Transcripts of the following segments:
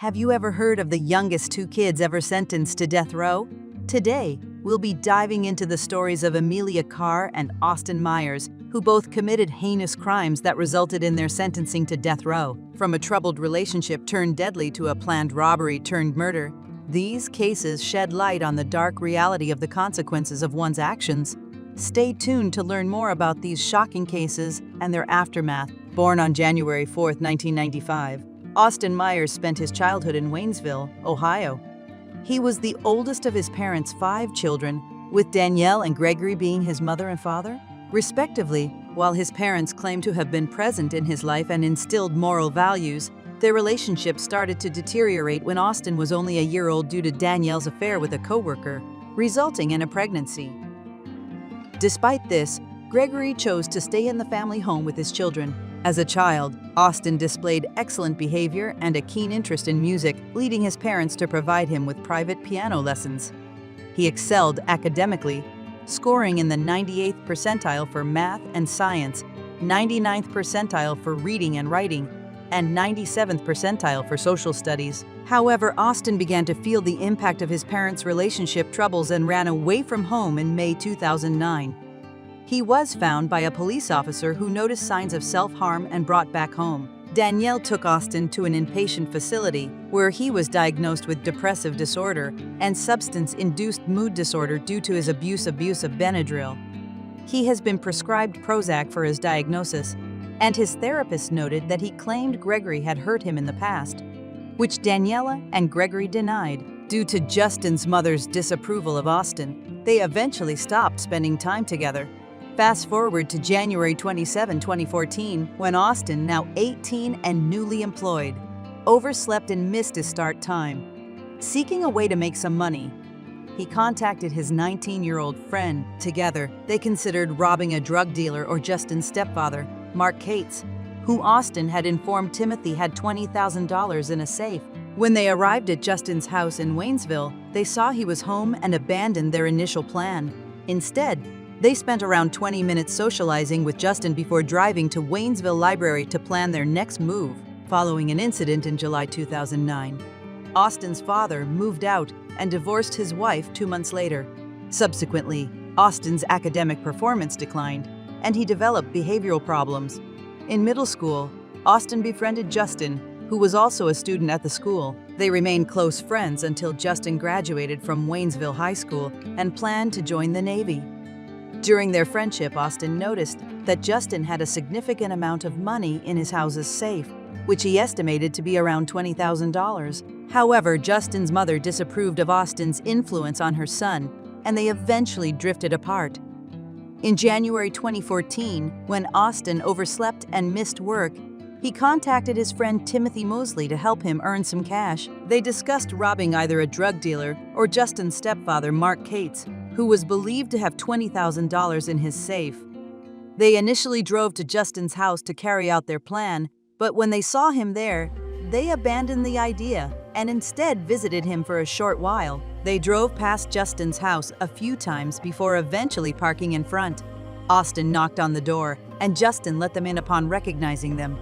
Have you ever heard of the youngest two kids ever sentenced to death row? Today, we'll be diving into the stories of Amelia Carr and Austin Myers, who both committed heinous crimes that resulted in their sentencing to death row. From a troubled relationship turned deadly to a planned robbery turned murder, these cases shed light on the dark reality of the consequences of one's actions. Stay tuned to learn more about these shocking cases and their aftermath. Born on January 4, 1995, Austin Myers spent his childhood in Waynesville, Ohio. He was the oldest of his parents' 5 children, with Danielle and Gregory being his mother and father, respectively. While his parents claimed to have been present in his life and instilled moral values, their relationship started to deteriorate when Austin was only a year old due to Danielle's affair with a coworker, resulting in a pregnancy. Despite this, Gregory chose to stay in the family home with his children. As a child, Austin displayed excellent behavior and a keen interest in music, leading his parents to provide him with private piano lessons. He excelled academically, scoring in the 98th percentile for math and science, 99th percentile for reading and writing, and 97th percentile for social studies. However, Austin began to feel the impact of his parents' relationship troubles and ran away from home in May 2009. He was found by a police officer who noticed signs of self-harm and brought back home. Danielle took Austin to an inpatient facility where he was diagnosed with depressive disorder and substance-induced mood disorder due to his abuse of Benadryl. He has been prescribed Prozac for his diagnosis, and his therapist noted that he claimed Gregory had hurt him in the past, which Daniela and Gregory denied. Due to Justin's mother's disapproval of Austin, they eventually stopped spending time together. Fast forward to January 27, 2014, when Austin, now 18 and newly employed, overslept and missed his start time. Seeking a way to make some money, he contacted his 19-year-old friend. Together, they considered robbing a drug dealer or Justin's stepfather, Mark Cates, who Austin had informed Timothy had $20,000 in a safe. When they arrived at Justin's house in Waynesville, they saw he was home and abandoned their initial plan. Instead, they spent around 20 minutes socializing with Justin before driving to Waynesville Library to plan their next move. Following an incident in July 2009, Austin's father moved out and divorced his wife 2 months later. Subsequently, Austin's academic performance declined, and he developed behavioral problems. In middle school, Austin befriended Justin, who was also a student at the school. They remained close friends until Justin graduated from Waynesville High School and planned to join the Navy. During their friendship, Austin noticed that Justin had a significant amount of money in his house's safe, which he estimated to be around $20,000. However, Justin's mother disapproved of Austin's influence on her son, and they eventually drifted apart. In January 2014, when Austin overslept and missed work, he contacted his friend Timothy Mosley to help him earn some cash. They discussed robbing either a drug dealer or Justin's stepfather, Mark Cates, who was believed to have $20,000 in his safe. They initially drove to Justin's house to carry out their plan, but when they saw him there, they abandoned the idea and instead visited him for a short while. They drove past Justin's house a few times before eventually parking in front. Austin knocked on the door, and Justin let them in upon recognizing them.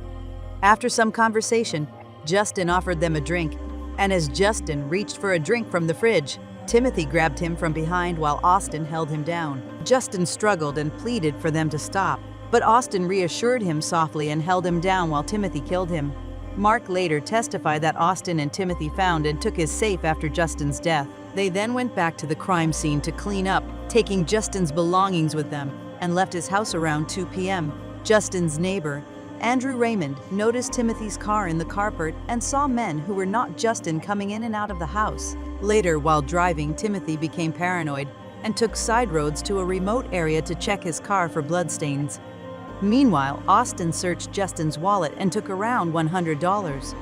After some conversation, Justin offered them a drink, and as Justin reached for a drink from the fridge, Timothy grabbed him from behind while Austin held him down. Justin struggled and pleaded for them to stop, but Austin reassured him softly and held him down while Timothy killed him. Mark later testified that Austin and Timothy found and took his safe after Justin's death. They then went back to the crime scene to clean up, taking Justin's belongings with them, and left his house around 2 p.m. Justin's neighbor, Andrew Raymond, noticed Timothy's car in the carport and saw men who were not Justin coming in and out of the house. Later, while driving, Timothy became paranoid and took side roads to a remote area to check his car for bloodstains. Meanwhile, Austin searched Justin's wallet and took around $100.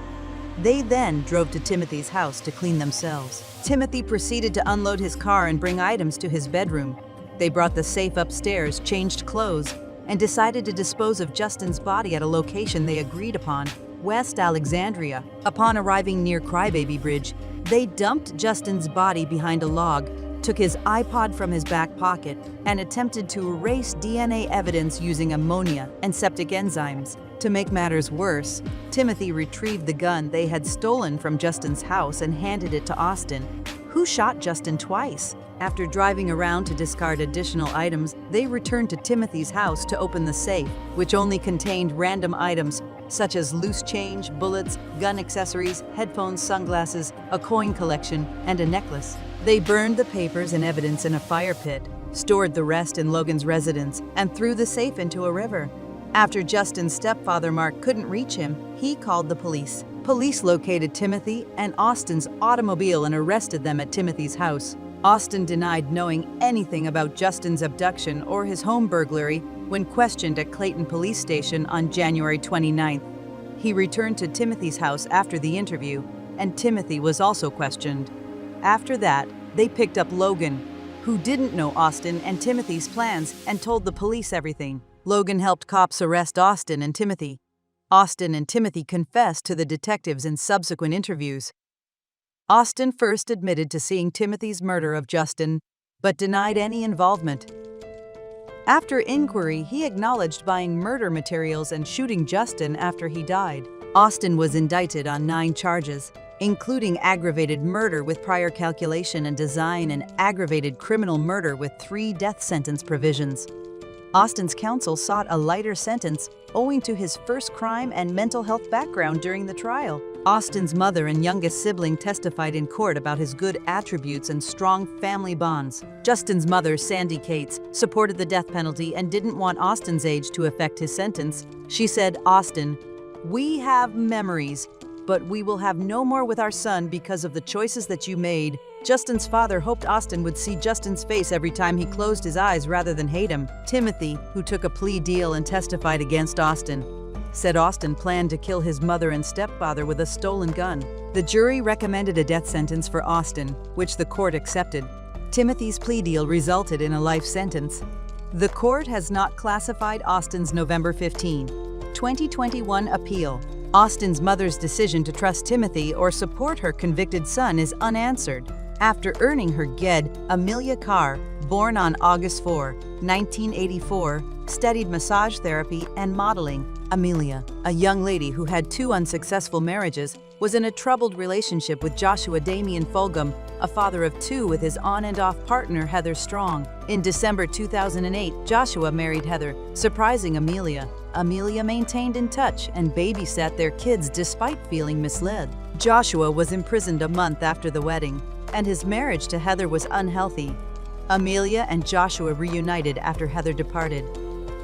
They then drove to Timothy's house to clean themselves. Timothy proceeded to unload his car and bring items to his bedroom. They brought the safe upstairs, changed clothes, and decided to dispose of Justin's body at a location they agreed upon, West Alexandria. Upon arriving near Crybaby Bridge, they dumped Justin's body behind a log, took his iPod from his back pocket, and attempted to erase DNA evidence using ammonia and septic enzymes. To make matters worse, Timothy retrieved the gun they had stolen from Justin's house and handed it to Austin, who shot Justin twice. After driving around to discard additional items, they returned to Timothy's house to open the safe, which only contained random items such as loose change, bullets, gun accessories, headphones, sunglasses, a coin collection, and a necklace. They burned the papers and evidence in a fire pit, stored the rest in Logan's residence, and threw the safe into a river. After Justin's stepfather Mark couldn't reach him, he called the police. Police located Timothy and Austin's automobile and arrested them at Timothy's house. Austin denied knowing anything about Justin's abduction or his home burglary when questioned at Clayton Police Station on January 29th. He returned to Timothy's house after the interview, and Timothy was also questioned. After that, they picked up Logan, who didn't know Austin and Timothy's plans, and told the police everything. Logan helped cops arrest Austin and Timothy. Austin and Timothy confessed to the detectives in subsequent interviews. Austin first admitted to seeing Timothy's murder of Justin, but denied any involvement. After inquiry, he acknowledged buying murder materials and shooting Justin after he died. Austin was indicted on 9 charges, including aggravated murder with prior calculation and design and aggravated criminal murder with 3 death sentence provisions. Austin's counsel sought a lighter sentence owing to his first crime and mental health background during the trial. Austin's mother and youngest sibling testified in court about his good attributes and strong family bonds. Justin's mother, Sandy Cates, supported the death penalty and didn't want Austin's age to affect his sentence. She said, "Austin, we have memories, but we will have no more with our son because of the choices that you made." Justin's father hoped Austin would see Justin's face every time he closed his eyes rather than hate him. Timothy, who took a plea deal and testified against Austin, said Austin planned to kill his mother and stepfather with a stolen gun. The jury recommended a death sentence for Austin, which the court accepted. Timothy's plea deal resulted in a life sentence. The court has not classified Austin's November 15, 2021 appeal. Austin's mother's decision to trust Timothy or support her convicted son is unanswered. After earning her GED, Amelia Carr, born on August 4, 1984, studied massage therapy and modeling. Amelia, a young lady who had 2 unsuccessful marriages, was in a troubled relationship with Joshua Damian Fulgham, a father of 2 with his on and off partner Heather Strong. In December 2008, Joshua married Heather, surprising Amelia. Amelia maintained in touch and babysat their kids despite feeling misled. Joshua was imprisoned a month after the wedding, and his marriage to Heather was unhealthy. Amelia and Joshua reunited after Heather departed.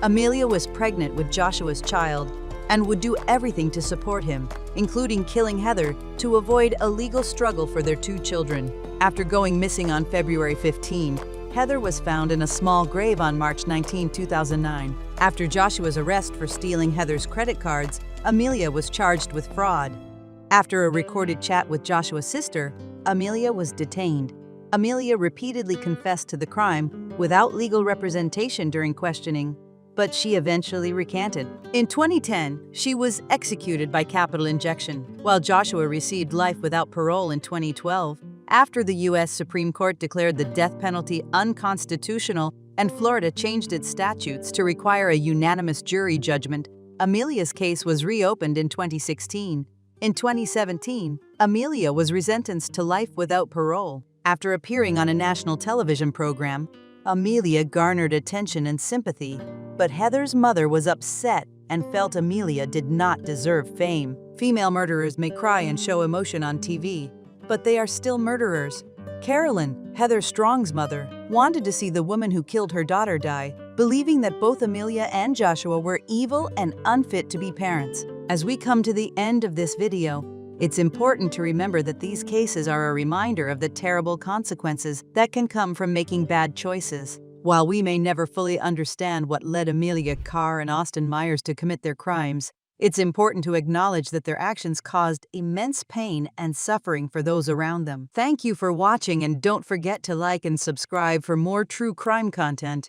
Amelia was pregnant with Joshua's child and would do everything to support him, including killing Heather, to avoid a legal struggle for their 2 children. After going missing on February 15, Heather was found in a small grave on March 19, 2009. After Joshua's arrest for stealing Heather's credit cards, Amelia was charged with fraud. After a recorded chat with Joshua's sister, Amelia was detained. Amelia repeatedly confessed to the crime without legal representation during questioning, but she eventually recanted. In 2010, she was executed by capital injection, while Joshua received life without parole in 2012. After the U.S. Supreme Court declared the death penalty unconstitutional and Florida changed its statutes to require a unanimous jury judgment, Amelia's case was reopened in 2016. In 2017, Amelia was resentenced to life without parole. After appearing on a national television program, Amelia garnered attention and sympathy, but Heather's mother was upset and felt Amelia did not deserve fame. Female murderers may cry and show emotion on TV, but they are still murderers. Carolyn, Heather Strong's mother, wanted to see the woman who killed her daughter die, believing that both Amelia and Joshua were evil and unfit to be parents. As we come to the end of this video, it's important to remember that these cases are a reminder of the terrible consequences that can come from making bad choices. While we may never fully understand what led Amelia Carr and Austin Myers to commit their crimes, it's important to acknowledge that their actions caused immense pain and suffering for those around them. Thank you for watching, and don't forget to like and subscribe for more true crime content.